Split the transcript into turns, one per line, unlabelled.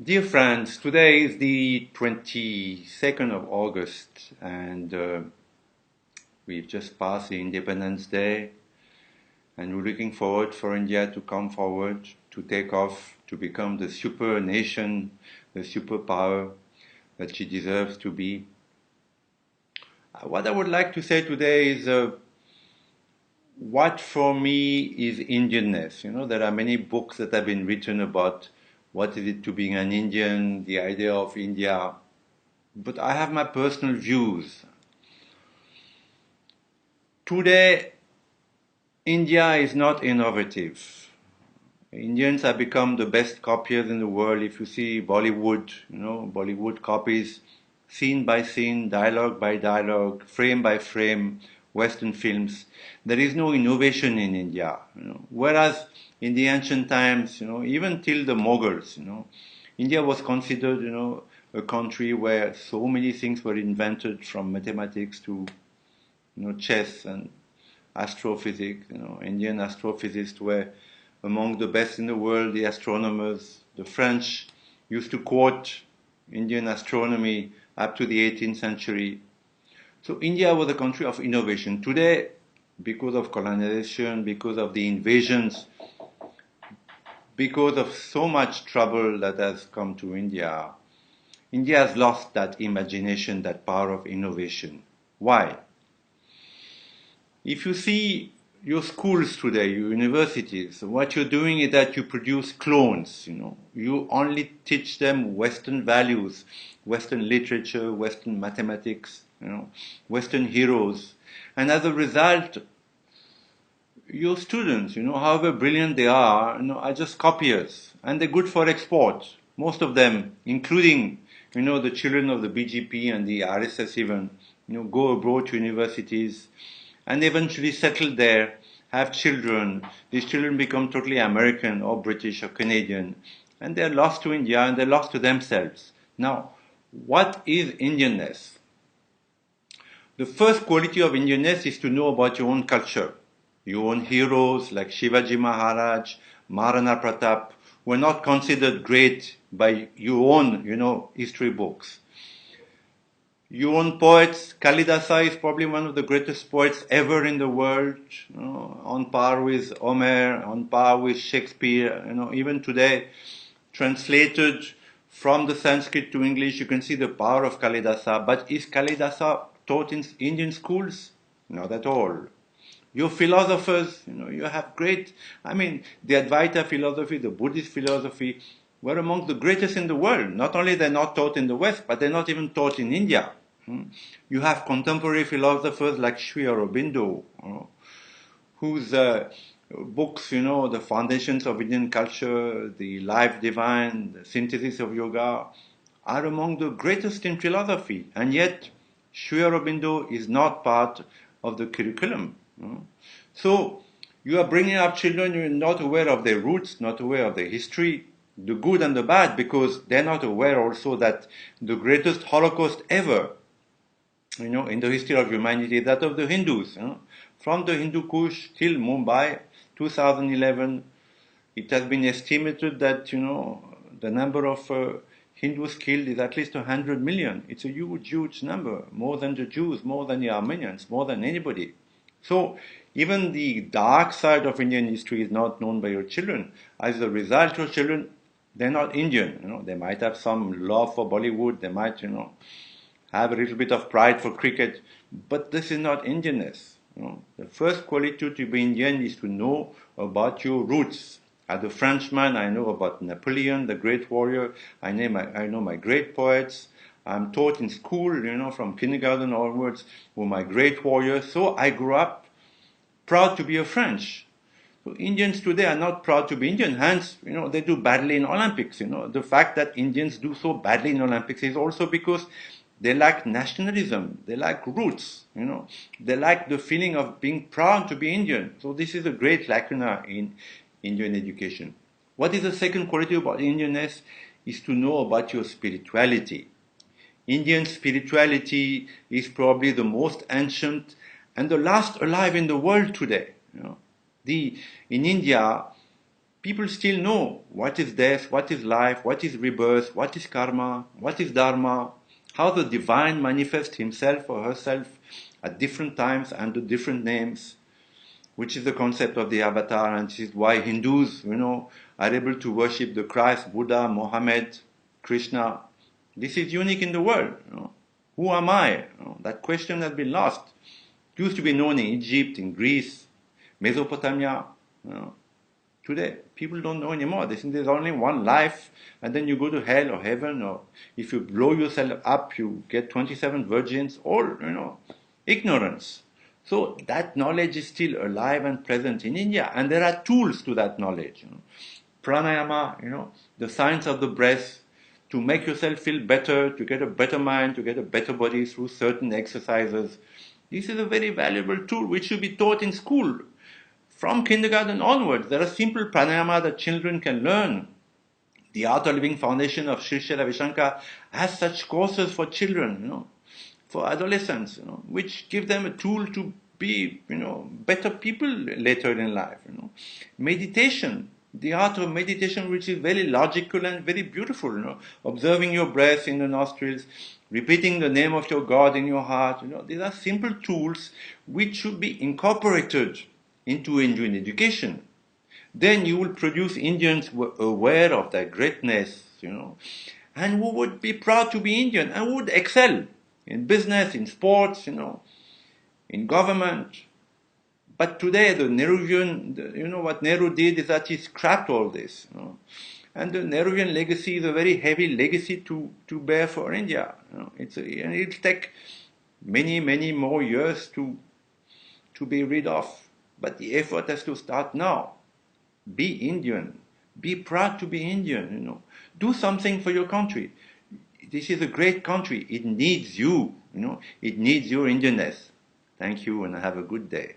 Dear friends, today is the 22nd of August and we've just passed the Independence Day and we're looking forward for India to come forward, to take off, to become the super nation, the superpower that she deserves to be. What I would like to say today is what for me is Indianness. You know, there are many books that have been written about what is it to being an Indian, the idea of India. But I have my personal views. Today, India is not innovative. Indians have become the best copiers in the world. If you see Bollywood, Bollywood copies scene by scene, dialogue by dialogue, frame by frame, Western films. There is no innovation in India. Whereas in the ancient times, even till the Mughals, India was considered, a country where so many things were invented, from mathematics to, chess and astrophysics. Indian astrophysicists were among the best in the world. The astronomers, the French, used to quote Indian astronomy up to the 18th century. So India was a country of innovation. Today, because of colonization, because of the invasions, because of so much trouble that has come to India, India has lost that imagination, that power of innovation. Why? If you see your schools today, your universities, what you're doing is that you produce clones, You only teach them Western values, Western literature, Western mathematics, Western heroes. And as a result, your students, however brilliant they are just copiers. And they're good for export. Most of them, including, the children of the BGP and the RSS even, go abroad to universities and eventually settle there, have children. These children become totally American or British or Canadian, and they're lost to India and they're lost to themselves. Now, what is Indianness? The first quality of Indianness is to know about your own culture, your own heroes like Shivaji Maharaj, Maharana Pratap, were not considered great by your own, history books. Your own poets, Kalidasa is probably one of the greatest poets ever in the world, on par with Homer, on par with Shakespeare. Even today, translated from the Sanskrit to English, you can see the power of Kalidasa. But is Kalidasa taught in Indian schools? Not at all. Your philosophers, you have great, the Advaita philosophy, the Buddhist philosophy, were among the greatest in the world. Not only they're not taught in the West, but they're not even taught in India. You have contemporary philosophers like Sri Aurobindo, whose books, The Foundations of Indian Culture, The Life Divine, The Synthesis of Yoga, are among the greatest in philosophy. And yet, Sri Aurobindo is not part of the curriculum. So, you are bringing up children who are not aware of their roots, not aware of their history, the good and the bad, because they're not aware also that the greatest Holocaust ever, in the history of humanity, that of the Hindus. From the Hindu Kush till Mumbai, 2011, it has been estimated that, the number of Hindus killed is at least 100 million. It's a huge, huge number, more than the Jews, more than the Armenians, more than anybody. So, even the dark side of Indian history is not known by your children. As a result, your children, they're not Indian. They might have some love for Bollywood, they might, have a little bit of pride for cricket, but this is not Indianness. The first quality to be Indian is to know about your roots. As a Frenchman, I know about Napoleon, the great warrior. I know my great poets. I'm taught in school, from kindergarten onwards, were my great warriors. So I grew up proud to be a French. So Indians today are not proud to be Indian, hence, they do badly in Olympics. The fact that Indians do so badly in Olympics is also because they lack nationalism, they lack roots, they lack the feeling of being proud to be Indian. So this is a great lacuna in Indian education. What is the second quality about Indianness? Is to know about your spirituality. Indian spirituality is probably the most ancient and the last alive in the world today. In India, people still know what is death, what is life, what is rebirth, what is karma, what is dharma, how the divine manifests himself or herself at different times under different names, which is the concept of the avatar, and this is why Hindus, are able to worship the Christ, Buddha, Mohammed, Krishna. This is unique in the world. Who am I? That question has been lost. It used to be known in Egypt, in Greece, Mesopotamia. Today, people don't know anymore. They think there's only one life, and then you go to hell or heaven, or if you blow yourself up, you get 27 virgins, all, ignorance. So that knowledge is still alive and present in India, and there are tools to that knowledge. Pranayama, the science of the breath, to make yourself feel better, to get a better mind, to get a better body through certain exercises. This is a very valuable tool which should be taught in school. From kindergarten onwards, there are simple pranayama that children can learn. The Art of Living Foundation of Sri Sri Ravi Shankar has such courses for children, for adolescents, which give them a tool to be, better people later in life. Meditation, the art of meditation, which is very logical and very beautiful, observing your breath in the nostrils, repeating the name of your God in your heart, these are simple tools which should be incorporated into Indian education. Then you will produce Indians aware of their greatness, and who would be proud to be Indian and would excel in business, in sports, in government. But today, the Nehruvian, what Nehru did is that he scrapped all this. And the Nehruvian legacy is a very heavy legacy to bear for India. And it'll take many, many more years to be rid of. But the effort has to start now. Be Indian. Be proud to be Indian, Do something for your country. This is a great country. It needs you, It needs your Indianness. Thank you and have a good day.